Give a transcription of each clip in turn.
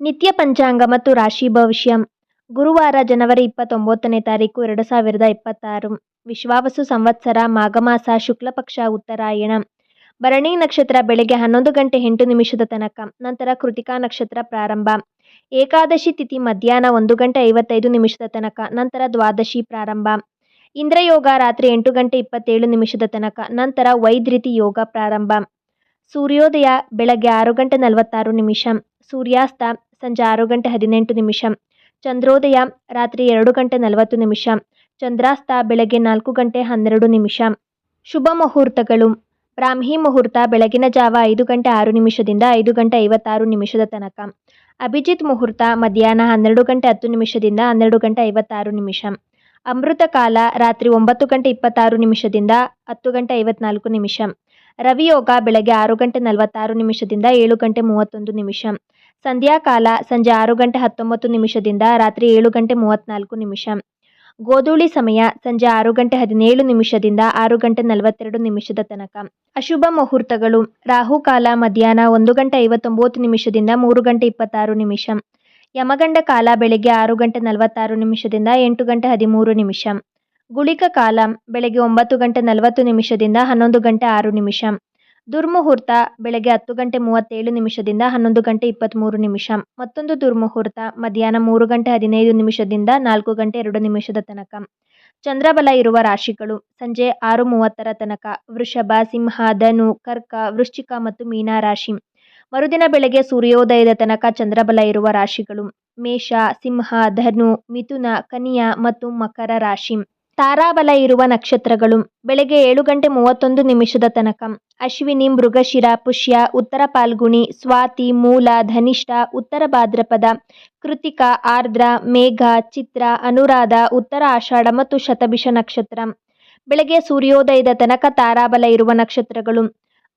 ನಿತ್ಯ ಪಂಚಾಂಗ ಮತ್ತು ರಾಶಿ ಭವಿಷ್ಯ. ಗುರುವಾರ ಜನವರಿ 29ನೇ ತಾರೀಕು 2026. ವಿಶ್ವಾವಸು ಸಂವತ್ಸರ ಮಾಘಮಾಸ ಶುಕ್ಲಪಕ್ಷ ಉತ್ತರಾಯಣ. ಭರಣಿ ನಕ್ಷತ್ರ ಬೆಳಗ್ಗೆ 11 ಗಂಟೆ 8 ನಿಮಿಷದ ತನಕ, ನಂತರ ಕೃತಿಕಾ ನಕ್ಷತ್ರ ಪ್ರಾರಂಭ. ಏಕಾದಶಿ ತಿಥಿ ಮಧ್ಯಾಹ್ನ 1 ಗಂಟೆ 55 ನಿಮಿಷದ ತನಕ, ನಂತರ ದ್ವಾದಶಿ ಪ್ರಾರಂಭ. ಇಂದ್ರಯೋಗ ರಾತ್ರಿ 8 ಗಂಟೆ 27 ನಿಮಿಷದ ತನಕ, ನಂತರ ವೈದ್ರಿತಿ ಯೋಗ ಪ್ರಾರಂಭ. ಸೂರ್ಯೋದಯ ಬೆಳಗ್ಗೆ 6 ಗಂಟೆ 46 ನಿಮಿಷ, ಸೂರ್ಯಾಸ್ತ ಸಂಜೆ 6 ಗಂಟೆ 18 ನಿಮಿಷ, ಚಂದ್ರೋದಯ ರಾತ್ರಿ 2 ಗಂಟೆ 40 ನಿಮಿಷ, ಚಂದ್ರಾಸ್ತ ಬೆಳಗ್ಗೆ 4 ಗಂಟೆ 12 ನಿಮಿಷ. ಶುಭ ಮುಹೂರ್ತಗಳು: ಬ್ರಾಹ್ಮಿ ಮುಹೂರ್ತ ಬೆಳಗಿನ ಜಾವ 5 ಗಂಟೆ 6 ನಿಮಿಷದಿಂದ 5 ಗಂಟೆ 56 ನಿಮಿಷದ ತನಕ. ಅಭಿಜಿತ್ ಮುಹೂರ್ತ ಮಧ್ಯಾಹ್ನ 12 ಗಂಟೆ 10 ನಿಮಿಷದಿಂದ 12 ಗಂಟೆ 56 ನಿಮಿಷ. ಅಮೃತ ಕಾಲ ರಾತ್ರಿ 9 ಗಂಟೆ 26 ನಿಮಿಷದಿಂದ 10 ಗಂಟೆ 54 ನಿಮಿಷ. ರವಿಯೋಗ ಬೆಳಗ್ಗೆ 6 ಗಂಟೆ 46 ನಿಮಿಷದಿಂದ 7 ಗಂಟೆ 31 ನಿಮಿಷ. ಸಂಧ್ಯಾಕಾಲ ಸಂಜೆ 6 ಗಂಟೆ 19 ನಿಮಿಷದಿಂದ ರಾತ್ರಿ 7 ಗಂಟೆ 34 ನಿಮಿಷ. ಗೋಧೂಳಿ ಸಮಯ ಸಂಜೆ 6 ಗಂಟೆ 17 ನಿಮಿಷದಿಂದ 6 ಗಂಟೆ 42 ನಿಮಿಷದ ತನಕ. ಅಶುಭ ಮುಹೂರ್ತಗಳು: ರಾಹುಕಾಲ ಮಧ್ಯಾಹ್ನ 1 ಗಂಟೆ 59 ನಿಮಿಷದಿಂದ 3 ಗಂಟೆ 26 ನಿಮಿಷ. ಯಮಗಂಡ ಕಾಲ ಬೆಳಗ್ಗೆ 6 ಗಂಟೆ 46 ನಿಮಿಷದಿಂದ 8 ಗಂಟೆ 13 ನಿಮಿಷ. ಗುಳಿಕ ಕಾಲ ಬೆಳಗ್ಗೆ 9 ಗಂಟೆ 40 ನಿಮಿಷದಿಂದ 11 ಗಂಟೆ 6 ನಿಮಿಷ. ದುರ್ಮುಹೂರ್ತ ಬೆಳಗ್ಗೆ 10 ಗಂಟೆ 37 ನಿಮಿಷದಿಂದ 11 ಗಂಟೆ 23 ನಿಮಿಷ. ಮತ್ತೊಂದು ದುರ್ಮುಹೂರ್ತ ಮಧ್ಯಾಹ್ನ 3 ಗಂಟೆ 15 ನಿಮಿಷದಿಂದ 4 ಗಂಟೆ 2 ನಿಮಿಷದ ತನಕ. ಚಂದ್ರಬಲ ಇರುವ ರಾಶಿಗಳು: ಸಂಜೆ 6:30 ತನಕ ವೃಷಭ, ಸಿಂಹ, ಧನು, ಕರ್ಕ, ವೃಶ್ಚಿಕ ಮತ್ತು ಮೀನ ರಾಶಿ. ಮರುದಿನ ಬೆಳಗ್ಗೆ ಸೂರ್ಯೋದಯದ ತನಕ ಚಂದ್ರಬಲ ಇರುವ ರಾಶಿಗಳು: ಮೇಷ, ಸಿಂಹ, ಧನು, ಮಿಥುನ, ಕನ್ಯಾ ಮತ್ತು ಮಕರ ರಾಶಿ. ತಾರಾಬಲ ಇರುವ ನಕ್ಷತ್ರಗಳು: ಬೆಳಗ್ಗೆ 7 ಗಂಟೆ 31 ನಿಮಿಷದ ತನಕ ಅಶ್ವಿನಿ, ಮೃಗಶಿರ, ಪುಷ್ಯ, ಉತ್ತರ ಪಾಲ್ಗುಣಿ, ಸ್ವಾತಿ, ಮೂಲ, ಧನಿಷ್ಠ, ಉತ್ತರ ಭಾದ್ರಪದ, ಕೃತಿಕ, ಆರ್ದ್ರ, ಮೇಘ, ಚಿತ್ರ, ಅನುರಾಧ, ಉತ್ತರ ಆಷಾಢ ಮತ್ತು ಶತಭಿಷ ನಕ್ಷತ್ರ. ಬೆಳಗ್ಗೆ ಸೂರ್ಯೋದಯದ ತನಕ ತಾರಾಬಲ ಇರುವ ನಕ್ಷತ್ರಗಳು: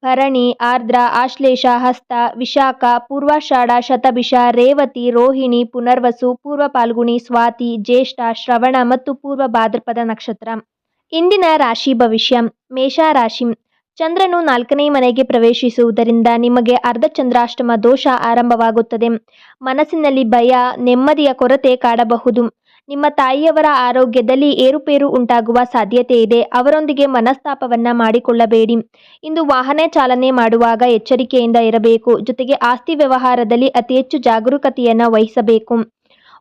ಭರಣಿ, ಆರ್ದ್ರ, ಆಶ್ಲೇಷ, ಹಸ್ತ, ವಿಶಾಖ, ಪೂರ್ವಾಷಾಢ, ಶತಭಿಷ, ರೇವತಿ, ರೋಹಿಣಿ, ಪುನರ್ವಸು, ಪೂರ್ವ ಪಾಲ್ಗುಣಿ, ಸ್ವಾತಿ, ಜ್ಯೇಷ್ಠ, ಶ್ರವಣ ಮತ್ತು ಪೂರ್ವ ಭಾದ್ರಪದ ನಕ್ಷತ್ರ. ಇಂದಿನ ರಾಶಿ ಭವಿಷ್ಯ. ಮೇಷ ರಾಶಿ: ಚಂದ್ರನು 4ನೇ ಮನೆಗೆ ಪ್ರವೇಶಿಸುವುದರಿಂದ ನಿಮಗೆ ಅರ್ಧಚಂದ್ರಾಷ್ಟಮ ದೋಷ ಆರಂಭವಾಗುತ್ತದೆ. ಮನಸ್ಸಿನಲ್ಲಿ ಭಯ, ನೆಮ್ಮದಿಯ ಕೊರತೆ ಕಾಡಬಹುದು. ನಿಮ್ಮ ತಾಯಿಯವರ ಆರೋಗ್ಯದಲ್ಲಿ ಏರುಪೇರು ಉಂಟಾಗುವ ಸಾಧ್ಯತೆ ಇದೆ. ಅವರೊಂದಿಗೆ ಮನಸ್ತಾಪವನ್ನ ಮಾಡಿಕೊಳ್ಳಬೇಡಿ. ಇಂದು ವಾಹನ ಚಾಲನೆ ಮಾಡುವಾಗ ಎಚ್ಚರಿಕೆಯಿಂದ ಇರಬೇಕು. ಜೊತೆಗೆ ಆಸ್ತಿ ವ್ಯವಹಾರದಲ್ಲಿ ಅತಿ ಹೆಚ್ಚು ಜಾಗರೂಕತೆಯನ್ನು ವಹಿಸಬೇಕು.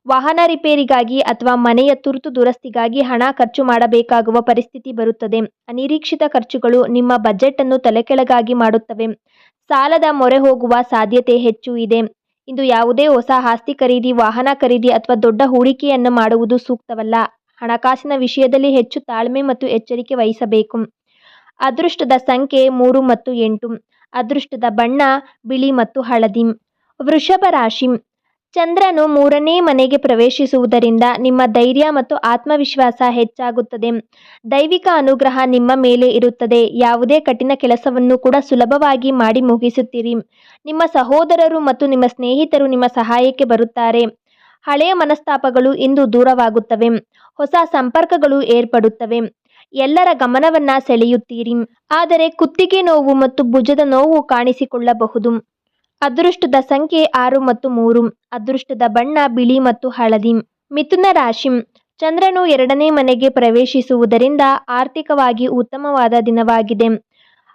ವಾಹನ ರಿಪೇರಿಗಾಗಿ ಅಥವಾ ಮನೆಯ ತುರ್ತು ದುರಸ್ತಿಗಾಗಿ ಹಣ ಖರ್ಚು ಮಾಡಬೇಕಾಗುವ ಪರಿಸ್ಥಿತಿ ಬರುತ್ತದೆ. ಅನಿರೀಕ್ಷಿತ ಖರ್ಚುಗಳು ನಿಮ್ಮ ಬಜೆಟ್ ಅನ್ನು ತಲೆಕೆಳಗಾಗಿ ಮಾಡುತ್ತವೆ. ಸಾಲದ ಮೊರೆ ಹೋಗುವ ಸಾಧ್ಯತೆ ಹೆಚ್ಚು ಇದೆ. ಇಂದು ಯಾವುದೇ ಹೊಸ ಆಸ್ತಿ ಖರೀದಿ, ವಾಹನ ಖರೀದಿ ಅಥವಾ ದೊಡ್ಡ ಹೂಡಿಕೆಯನ್ನು ಮಾಡುವುದು ಸೂಕ್ತವಲ್ಲ. ಹಣಕಾಸಿನ ವಿಷಯದಲ್ಲಿ ಹೆಚ್ಚು ತಾಳ್ಮೆ ಮತ್ತು ಎಚ್ಚರಿಕೆ ವಹಿಸಬೇಕು. ಅದೃಷ್ಟದ ಸಂಖ್ಯೆ 3 ಮತ್ತು 8. ಅದೃಷ್ಟದ ಬಣ್ಣ ಬಿಳಿ ಮತ್ತು ಹಳದಿ. ವೃಷಭ ರಾಶಿ: ಚಂದ್ರನು 3ನೇ ಮನೆಗೆ ಪ್ರವೇಶಿಸುವುದರಿಂದ ನಿಮ್ಮ ಧೈರ್ಯ ಮತ್ತು ಆತ್ಮವಿಶ್ವಾಸ ಹೆಚ್ಚಾಗುತ್ತದೆ. ದೈವಿಕ ಅನುಗ್ರಹ ನಿಮ್ಮ ಮೇಲೆ ಇರುತ್ತದೆ. ಯಾವುದೇ ಕಠಿಣ ಕೆಲಸವನ್ನು ಕೂಡ ಸುಲಭವಾಗಿ ಮಾಡಿ ಮುಗಿಸುತ್ತೀರಿ. ನಿಮ್ಮ ಸಹೋದರರು ಮತ್ತು ನಿಮ್ಮ ಸ್ನೇಹಿತರು ನಿಮ್ಮ ಸಹಾಯಕ್ಕೆ ಬರುತ್ತಾರೆ. ಹಳೆಯ ಮನಸ್ತಾಪಗಳು ಇಂದು ದೂರವಾಗುತ್ತವೆ. ಹೊಸ ಸಂಪರ್ಕಗಳು ಏರ್ಪಡುತ್ತವೆ. ಎಲ್ಲರ ಗಮನವನ್ನ ಸೆಳೆಯುತ್ತೀರಿ. ಆದರೆ ಕುತ್ತಿಗೆ ನೋವು ಮತ್ತು ಭುಜದ ನೋವು ಕಾಣಿಸಿಕೊಳ್ಳಬಹುದು. ಅದೃಷ್ಟದ ಸಂಖ್ಯೆ 6 ಮತ್ತು 3. ಅದೃಷ್ಟದ ಬಣ್ಣ ಬಿಳಿ ಮತ್ತು ಹಳದಿ. ಮಿಥುನ ರಾಶಿ: ಚಂದ್ರನು 2ನೇ ಮನೆಗೆ ಪ್ರವೇಶಿಸುವುದರಿಂದ ಆರ್ಥಿಕವಾಗಿ ಉತ್ತಮವಾದ ದಿನವಾಗಿದೆ.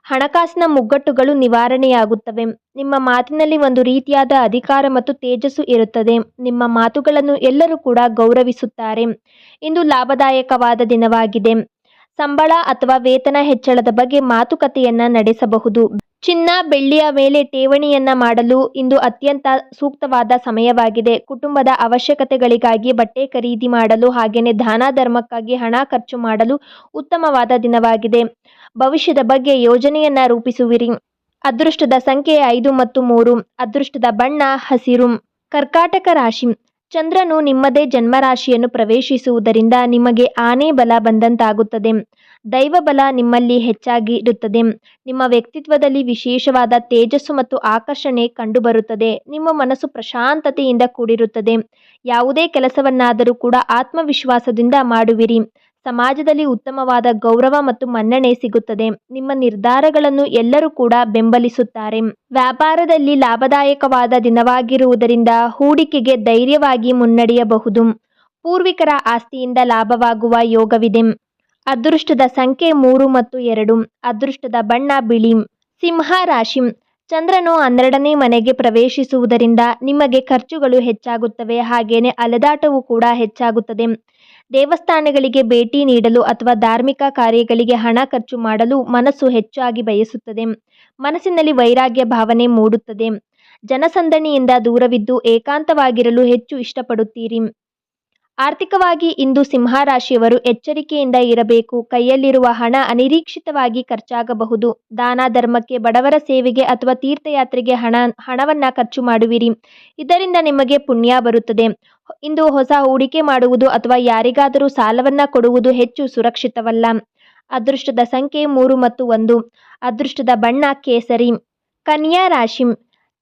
ಹಣಕಾಸಿನ ಮುಗ್ಗಟ್ಟುಗಳು ನಿವಾರಣೆಯಾಗುತ್ತವೆ. ನಿಮ್ಮ ಮಾತಿನಲ್ಲಿ ಒಂದು ರೀತಿಯಾದ ಅಧಿಕಾರ ಮತ್ತು ತೇಜಸ್ಸು ಇರುತ್ತದೆ. ನಿಮ್ಮ ಮಾತುಗಳನ್ನು ಎಲ್ಲರೂ ಕೂಡ ಗೌರವಿಸುತ್ತಾರೆ. ಇಂದು ಲಾಭದಾಯಕವಾದ ದಿನವಾಗಿದೆ. ಸಂಬಳ ಅಥವಾ ವೇತನ ಹೆಚ್ಚಳದ ಬಗ್ಗೆ ಮಾತುಕತೆಯನ್ನ ನಡೆಸಬಹುದು. ಚಿನ್ನ, ಬೆಳ್ಳಿಯ ಮೇಲೆ ಠೇವಣಿಯನ್ನ ಮಾಡಲು ಇಂದು ಅತ್ಯಂತ ಸೂಕ್ತವಾದ ಸಮಯವಾಗಿದೆ. ಕುಟುಂಬದ ಅವಶ್ಯಕತೆಗಳಿಗಾಗಿ ಬಟ್ಟೆ ಖರೀದಿ ಮಾಡಲು ಹಾಗೆಯೇ ದಾನ ಧರ್ಮಕ್ಕಾಗಿ ಹಣ ಖರ್ಚು ಮಾಡಲು ಉತ್ತಮವಾದ ದಿನವಾಗಿದೆ. ಭವಿಷ್ಯದ ಬಗ್ಗೆ ಯೋಜನೆಯನ್ನ ರೂಪಿಸುವಿರಿ. ಅದೃಷ್ಟದ ಸಂಖ್ಯೆ 5 ಮತ್ತು 3. ಅದೃಷ್ಟದ ಬಣ್ಣ ಹಸಿರು. ಕರ್ಕಾಟಕ ರಾಶಿ: ಚಂದ್ರನು ನಿಮ್ಮದೇ ಜನ್ಮರಾಶಿಯನ್ನು ಪ್ರವೇಶಿಸುವುದರಿಂದ ನಿಮಗೆ ಆನೆ ಬಲ ಬಂದಂತಾಗುತ್ತದೆ. ದೈವ ಬಲ ನಿಮ್ಮಲ್ಲಿ ಹೆಚ್ಚಾಗಿ ಇರುತ್ತದೆ. ನಿಮ್ಮ ವ್ಯಕ್ತಿತ್ವದಲ್ಲಿ ವಿಶೇಷವಾದ ತೇಜಸ್ಸು ಮತ್ತು ಆಕರ್ಷಣೆ ಕಂಡುಬರುತ್ತದೆ. ನಿಮ್ಮ ಮನಸ್ಸು ಪ್ರಶಾಂತತೆಯಿಂದ ಕೂಡಿರುತ್ತದೆ. ಯಾವುದೇ ಕೆಲಸವನ್ನಾದರೂ ಕೂಡ ಆತ್ಮವಿಶ್ವಾಸದಿಂದ ಮಾಡುವಿರಿ. ಸಮಾಜದಲ್ಲಿ ಉತ್ತಮವಾದ ಗೌರವ ಮತ್ತು ಮನ್ನಣೆ ಸಿಗುತ್ತದೆ. ನಿಮ್ಮ ನಿರ್ಧಾರಗಳನ್ನು ಎಲ್ಲರೂ ಕೂಡ ಬೆಂಬಲಿಸುತ್ತಾರೆ. ವ್ಯಾಪಾರದಲ್ಲಿ ಲಾಭದಾಯಕವಾದ ದಿನವಾಗಿರುವುದರಿಂದ ಹೂಡಿಕೆಗೆ ಧೈರ್ಯವಾಗಿ ಮುನ್ನಡೆಯಬಹುದು. ಪೂರ್ವಿಕರ ಆಸ್ತಿಯಿಂದ ಲಾಭವಾಗುವ ಯೋಗವಿದೆ. ಅದೃಷ್ಟದ ಸಂಖ್ಯೆ 3 ಮತ್ತು 2. ಅದೃಷ್ಟದ ಬಣ್ಣ ಬಿಳಿ. ಸಿಂಹ ರಾಶಿ. ಚಂದ್ರನು 12ನೇ ಮನೆಗೆ ಪ್ರವೇಶಿಸುವುದರಿಂದ ನಿಮಗೆ ಖರ್ಚುಗಳು ಹೆಚ್ಚಾಗುತ್ತವೆ. ಹಾಗೇನೆ ಅಲೆದಾಟವು ಕೂಡ ಹೆಚ್ಚಾಗುತ್ತದೆ. ದೇವಸ್ಥಾನಗಳಿಗೆ ಭೇಟಿ ನೀಡಲು ಅಥವಾ ಧಾರ್ಮಿಕ ಕಾರ್ಯಗಳಿಗೆ ಹಣ ಖರ್ಚು ಮಾಡಲು ಮನಸ್ಸು ಹೆಚ್ಚಾಗಿ ಬಯಸುತ್ತದೆ. ಮನಸ್ಸಿನಲ್ಲಿ ವೈರಾಗ್ಯ ಭಾವನೆ ಮೂಡುತ್ತದೆ. ಜನಸಂದಣಿಯಿಂದ ದೂರವಿದ್ದು ಏಕಾಂತವಾಗಿರಲು ಹೆಚ್ಚು ಇಷ್ಟಪಡುತ್ತೀರಿ. ಆರ್ಥಿಕವಾಗಿ ಇಂದು ಸಿಂಹರಾಶಿಯವರು ಎಚ್ಚರಿಕೆಯಿಂದ ಇರಬೇಕು. ಕೈಯಲ್ಲಿರುವ ಹಣ ಅನಿರೀಕ್ಷಿತವಾಗಿ ಖರ್ಚಾಗಬಹುದು. ದಾನ ಧರ್ಮಕ್ಕೆ, ಬಡವರ ಸೇವೆಗೆ ಅಥವಾ ತೀರ್ಥಯಾತ್ರೆಗೆ ಹಣವನ್ನ ಖರ್ಚು ಮಾಡುವಿರಿ. ಇದರಿಂದ ನಿಮಗೆ ಪುಣ್ಯ ಬರುತ್ತದೆ. ಇಂದು ಹೊಸ ಹೂಡಿಕೆ ಮಾಡುವುದು ಅಥವಾ ಯಾರಿಗಾದರೂ ಸಾಲವನ್ನ ಕೊಡುವುದು ಹೆಚ್ಚು ಸುರಕ್ಷಿತವಲ್ಲ. ಅದೃಷ್ಟದ ಸಂಖ್ಯೆ 3 ಮತ್ತು 1. ಅದೃಷ್ಟದ ಬಣ್ಣ ಕೇಸರಿ. ಕನ್ಯಾ ರಾಶಿ.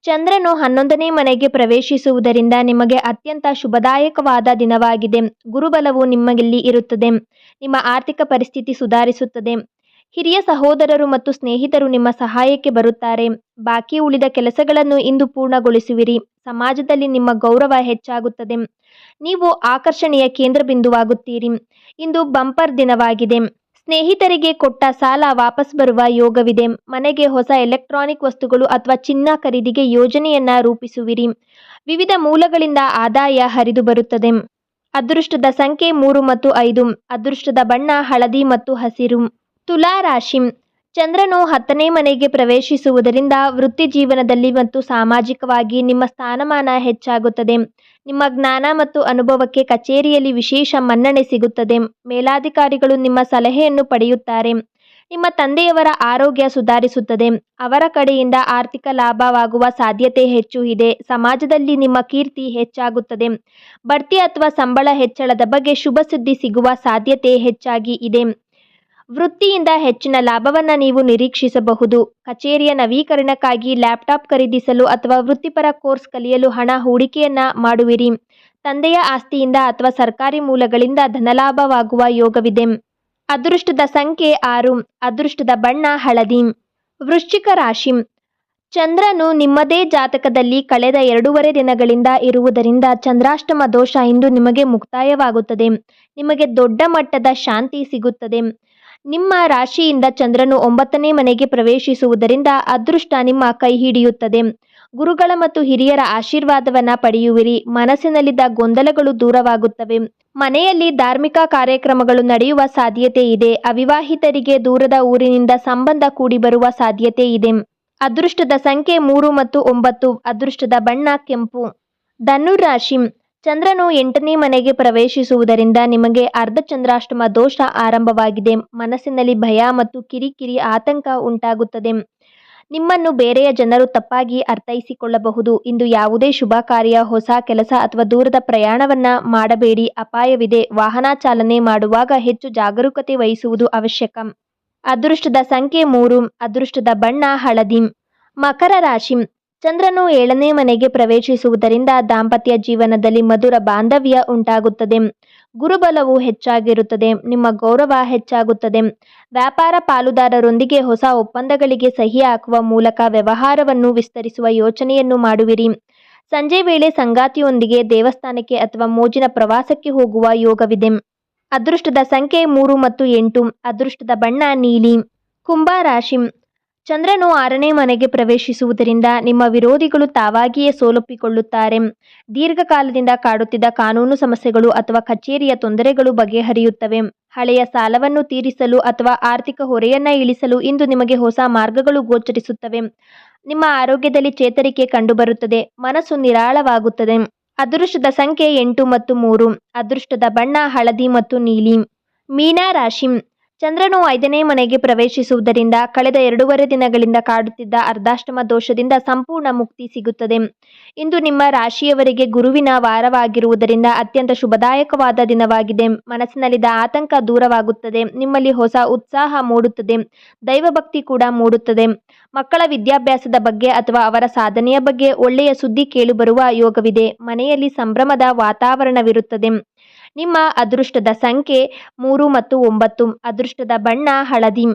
ಚಂದ್ರನು 11ನೇ ಮನೆಗೆ ಪ್ರವೇಶಿಸುವುದರಿಂದ ನಿಮಗೆ ಅತ್ಯಂತ ಶುಭದಾಯಕವಾದ ದಿನವಾಗಿದೆ. ಗುರುಬಲವು ನಿಮ್ಮಲ್ಲಿ ಇರುತ್ತದೆ. ನಿಮ್ಮ ಆರ್ಥಿಕ ಪರಿಸ್ಥಿತಿ ಸುಧಾರಿಸುತ್ತದೆ. ಹಿರಿಯ ಸಹೋದರರು ಮತ್ತು ಸ್ನೇಹಿತರು ನಿಮ್ಮ ಸಹಾಯಕ್ಕೆ ಬರುತ್ತಾರೆ. ಬಾಕಿ ಉಳಿದ ಕೆಲಸಗಳನ್ನು ಇಂದು ಪೂರ್ಣಗೊಳಿಸುವಿರಿ. ಸಮಾಜದಲ್ಲಿ ನಿಮ್ಮ ಗೌರವ ಹೆಚ್ಚಾಗುತ್ತದೆ. ನೀವು ಆಕರ್ಷಣೆಯ ಕೇಂದ್ರಬಿಂದುವಾಗುತ್ತೀರಿ. ಇಂದು ಬಂಪರ್ ದಿನವಾಗಿದೆ. ಸ್ನೇಹಿತರಿಗೆ ಕೊಟ್ಟ ಸಾಲ ವಾಪಸ್ ಬರುವ ಯೋಗವಿದೆ. ಮನೆಗೆ ಹೊಸ ಎಲೆಕ್ಟ್ರಾನಿಕ್ ವಸ್ತುಗಳು ಅಥವಾ ಚಿನ್ನ ಖರೀದಿಗೆ ಯೋಜನೆಯನ್ನ ರೂಪಿಸುವಿರಿ. ವಿವಿಧ ಮೂಲಗಳಿಂದ ಆದಾಯ ಹರಿದು ಬರುತ್ತದೆ. ಅದೃಷ್ಟದ ಸಂಖ್ಯೆ 3 ಮತ್ತು 5. ಅದೃಷ್ಟದ ಬಣ್ಣ ಹಳದಿ ಮತ್ತು ಹಸಿರು. ತುಲಾ ರಾಶಿ. ಚಂದ್ರನು 10ನೇ ಮನೆಗೆ ಪ್ರವೇಶಿಸುವುದರಿಂದ ವೃತ್ತಿ ಜೀವನದಲ್ಲಿ ಮತ್ತು ಸಾಮಾಜಿಕವಾಗಿ ನಿಮ್ಮ ಸ್ಥಾನಮಾನ ಹೆಚ್ಚಾಗುತ್ತದೆ. ನಿಮ್ಮ ಜ್ಞಾನ ಮತ್ತು ಅನುಭವಕ್ಕೆ ಕಚೇರಿಯಲ್ಲಿ ವಿಶೇಷ ಮನ್ನಣೆ ಸಿಗುತ್ತದೆ. ಮೇಲಾಧಿಕಾರಿಗಳು ನಿಮ್ಮ ಸಲಹೆಯನ್ನು ಪಡೆಯುತ್ತಾರೆ. ನಿಮ್ಮ ತಂದೆಯವರ ಆರೋಗ್ಯ ಸುಧಾರಿಸುತ್ತದೆ. ಅವರ ಕಡೆಯಿಂದ ಆರ್ಥಿಕ ಲಾಭವಾಗುವ ಸಾಧ್ಯತೆ ಹೆಚ್ಚು ಇದೆ. ಸಮಾಜದಲ್ಲಿ ನಿಮ್ಮ ಕೀರ್ತಿ ಹೆಚ್ಚಾಗುತ್ತದೆ. ಬಡ್ತಿ ಅಥವಾ ಸಂಬಳ ಹೆಚ್ಚಳದ ಬಗ್ಗೆ ಶುಭ ಸುದ್ದಿ ಸಿಗುವ ಸಾಧ್ಯತೆ ಹೆಚ್ಚಾಗಿ ಇದೆ. ವೃತ್ತಿಯಿಂದ ಹೆಚ್ಚಿನ ಲಾಭವನ್ನ ನೀವು ನಿರೀಕ್ಷಿಸಬಹುದು. ಕಚೇರಿಯ ನವೀಕರಣಕ್ಕಾಗಿ ಲ್ಯಾಪ್ಟಾಪ್ ಖರೀದಿಸಲು ಅಥವಾ ವೃತ್ತಿಪರ ಕೋರ್ಸ್ ಕಲಿಯಲು ಹಣ ಹೂಡಿಕೆಯನ್ನ ಮಾಡುವಿರಿ. ತಂದೆಯ ಆಸ್ತಿಯಿಂದ ಅಥವಾ ಸರ್ಕಾರಿ ಮೂಲಗಳಿಂದ ಧನಲಾಭವಾಗುವ ಯೋಗವಿದೆ. ಅದೃಷ್ಟದ ಸಂಖ್ಯೆ 6. ಅದೃಷ್ಟದ ಬಣ್ಣ ಹಳದಿ. ವೃಶ್ಚಿಕ ರಾಶಿ. ಚಂದ್ರನು ನಿಮ್ಮದೇ ಜಾತಕದಲ್ಲಿ ಕಳೆದ 2.5 ದಿನಗಳಿಂದ ಇರುವುದರಿಂದ ಚಂದ್ರಾಷ್ಟಮ ದೋಷ ಇಂದು ನಿಮಗೆ ಮುಕ್ತಾಯವಾಗುತ್ತದೆ. ನಿಮಗೆ ದೊಡ್ಡ ಮಟ್ಟದ ಶಾಂತಿ ಸಿಗುತ್ತದೆ. ನಿಮ್ಮ ರಾಶಿಯಿಂದ ಚಂದ್ರನು 9ನೇ ಮನೆಗೆ ಪ್ರವೇಶಿಸುವುದರಿಂದ ಅದೃಷ್ಟ ನಿಮ್ಮ ಕೈ ಹಿಡಿಯುತ್ತದೆ. ಗುರುಗಳ ಮತ್ತು ಹಿರಿಯರ ಆಶೀರ್ವಾದವನ್ನ ಪಡೆಯುವಿರಿ. ಮನಸ್ಸಿನಲ್ಲಿದ್ದ ಗೊಂದಲಗಳು ದೂರವಾಗುತ್ತವೆ. ಮನೆಯಲ್ಲಿ ಧಾರ್ಮಿಕ ಕಾರ್ಯಕ್ರಮಗಳು ನಡೆಯುವ ಸಾಧ್ಯತೆ ಇದೆ. ಅವಿವಾಹಿತರಿಗೆ ದೂರದ ಊರಿನಿಂದ ಸಂಬಂಧ ಕೂಡಿ ಬರುವ ಸಾಧ್ಯತೆ ಇದೆ. ಅದೃಷ್ಟದ ಸಂಖ್ಯೆ 3 ಮತ್ತು 9. ಅದೃಷ್ಟದ ಬಣ್ಣ ಕೆಂಪು. ಧನುರಾಶಿ. ಚಂದ್ರನು 8ನೇ ಮನೆಗೆ ಪ್ರವೇಶಿಸುವುದರಿಂದ ನಿಮಗೆ ಅರ್ಧ ಚಂದ್ರಾಷ್ಟಮ ದೋಷ ಆರಂಭವಾಗಿದೆ. ಮನಸ್ಸಿನಲ್ಲಿ ಭಯ ಮತ್ತು ಕಿರಿಕಿರಿ ಆತಂಕ ಉಂಟಾಗುತ್ತದೆ. ನಿಮ್ಮನ್ನು ಬೇರೆಯ ಜನರು ತಪ್ಪಾಗಿ ಅರ್ಥೈಸಿಕೊಳ್ಳಬಹುದು. ಇಂದು ಯಾವುದೇ ಶುಭ ಕಾರ್ಯ, ಹೊಸ ಕೆಲಸ ಅಥವಾ ದೂರದ ಪ್ರಯಾಣವನ್ನ ಮಾಡಬೇಡಿ. ಅಪಾಯವಿದೆ. ವಾಹನ ಚಾಲನೆ ಮಾಡುವಾಗ ಹೆಚ್ಚು ಜಾಗರೂಕತೆ ವಹಿಸುವುದು ಅವಶ್ಯಕ. ಅದೃಷ್ಟದ ಸಂಖ್ಯೆ 3. ಅದೃಷ್ಟದ ಬಣ್ಣ ಹಳದಿ. ಮಕರ ರಾಶಿ. ಚಂದ್ರನು 7ನೇ ಮನೆಗೆ ಪ್ರವೇಶಿಸುವುದರಿಂದ ದಾಂಪತ್ಯ ಜೀವನದಲ್ಲಿ ಮಧುರ ಬಾಂಧವ್ಯ ಉಂಟಾಗುತ್ತದೆ. ಗುರುಬಲವು ಹೆಚ್ಚಾಗಿರುತ್ತದೆ. ನಿಮ್ಮ ಗೌರವ ಹೆಚ್ಚಾಗುತ್ತದೆ. ವ್ಯಾಪಾರ ಪಾಲುದಾರರೊಂದಿಗೆ ಹೊಸ ಒಪ್ಪಂದಗಳಿಗೆ ಸಹಿ ಹಾಕುವ ಮೂಲಕ ವ್ಯವಹಾರವನ್ನು ವಿಸ್ತರಿಸುವ ಯೋಚನೆಯನ್ನು ಮಾಡುವಿರಿ. ಸಂಜೆ ವೇಳೆ ಸಂಗಾತಿಯೊಂದಿಗೆ ದೇವಸ್ಥಾನಕ್ಕೆ ಅಥವಾ ಮೋಜಿನ ಪ್ರವಾಸಕ್ಕೆ ಹೋಗುವ ಯೋಗವಿದೆ. ಅದೃಷ್ಟದ ಸಂಖ್ಯೆ 3 ಮತ್ತು 8. ಅದೃಷ್ಟದ ಬಣ್ಣ ನೀಲಿ. ಕುಂಭ ರಾಶಿ. ಚಂದ್ರನು 6ನೇ ಮನೆಗೆ ಪ್ರವೇಶಿಸುವುದರಿಂದ ನಿಮ್ಮ ವಿರೋಧಿಗಳು ತಾವಾಗಿಯೇ ಸೋಲೊಪ್ಪಿಕೊಳ್ಳುತ್ತಾರೆ. ದೀರ್ಘಕಾಲದಿಂದ ಕಾಡುತ್ತಿದ್ದ ಕಾನೂನು ಸಮಸ್ಯೆಗಳು ಅಥವಾ ಕಚೇರಿಯ ತೊಂದರೆಗಳು ಬಗೆಹರಿಯುತ್ತವೆ. ಹಳೆಯ ಸಾಲವನ್ನು ತೀರಿಸಲು ಅಥವಾ ಆರ್ಥಿಕ ಹೊರೆಯನ್ನ ಇಳಿಸಲು ಇಂದು ನಿಮಗೆ ಹೊಸ ಮಾರ್ಗಗಳು ಗೋಚರಿಸುತ್ತವೆ. ನಿಮ್ಮ ಆರೋಗ್ಯದಲ್ಲಿ ಚೇತರಿಕೆ ಕಂಡುಬರುತ್ತದೆ. ಮನಸ್ಸು ನಿರಾಳವಾಗುತ್ತದೆ. ಅದೃಷ್ಟದ ಸಂಖ್ಯೆ 8 ಮತ್ತು 3. ಅದೃಷ್ಟದ ಬಣ್ಣ ಹಳದಿ ಮತ್ತು ನೀಲಿ. ಮೀನ ರಾಶಿ. ಚಂದ್ರನು 5ನೇ ಮನೆಗೆ ಪ್ರವೇಶಿಸುವುದರಿಂದ ಕಳೆದ 2.5 ದಿನಗಳಿಂದ ಕಾಡುತ್ತಿದ್ದ ಅರ್ಧಾಷ್ಟಮ ದೋಷದಿಂದ ಸಂಪೂರ್ಣ ಮುಕ್ತಿ ಸಿಗುತ್ತದೆ. ಇಂದು ನಿಮ್ಮ ರಾಶಿಯವರಿಗೆ ಗುರುವಿನ ವಾರವಾಗಿರುವುದರಿಂದ ಅತ್ಯಂತ ಶುಭದಾಯಕವಾದ ದಿನವಾಗಿದೆ. ಮನಸ್ಸಿನಲ್ಲಿದ್ದ ಆತಂಕ ದೂರವಾಗುತ್ತದೆ. ನಿಮ್ಮಲ್ಲಿ ಹೊಸ ಉತ್ಸಾಹ ಮೂಡುತ್ತದೆ. ದೈವಭಕ್ತಿ ಕೂಡ ಮೂಡುತ್ತದೆ. ಮಕ್ಕಳ ವಿದ್ಯಾಭ್ಯಾಸದ ಬಗ್ಗೆ ಅಥವಾ ಅವರ ಸಾಧನೆಯ ಬಗ್ಗೆ ಒಳ್ಳೆಯ ಸುದ್ದಿ ಕೇಳಿಬರುವ ಯೋಗವಿದೆ. ಮನೆಯಲ್ಲಿ ಸಂಭ್ರಮದ ವಾತಾವರಣವಿರುತ್ತದೆ. ನಿಮ್ಮ ಅದೃಷ್ಟದ ಸಂಖ್ಯೆ 3 ಮತ್ತು 9. ಅದೃಷ್ಟದ ಬಣ್ಣ ಹಳದಿ.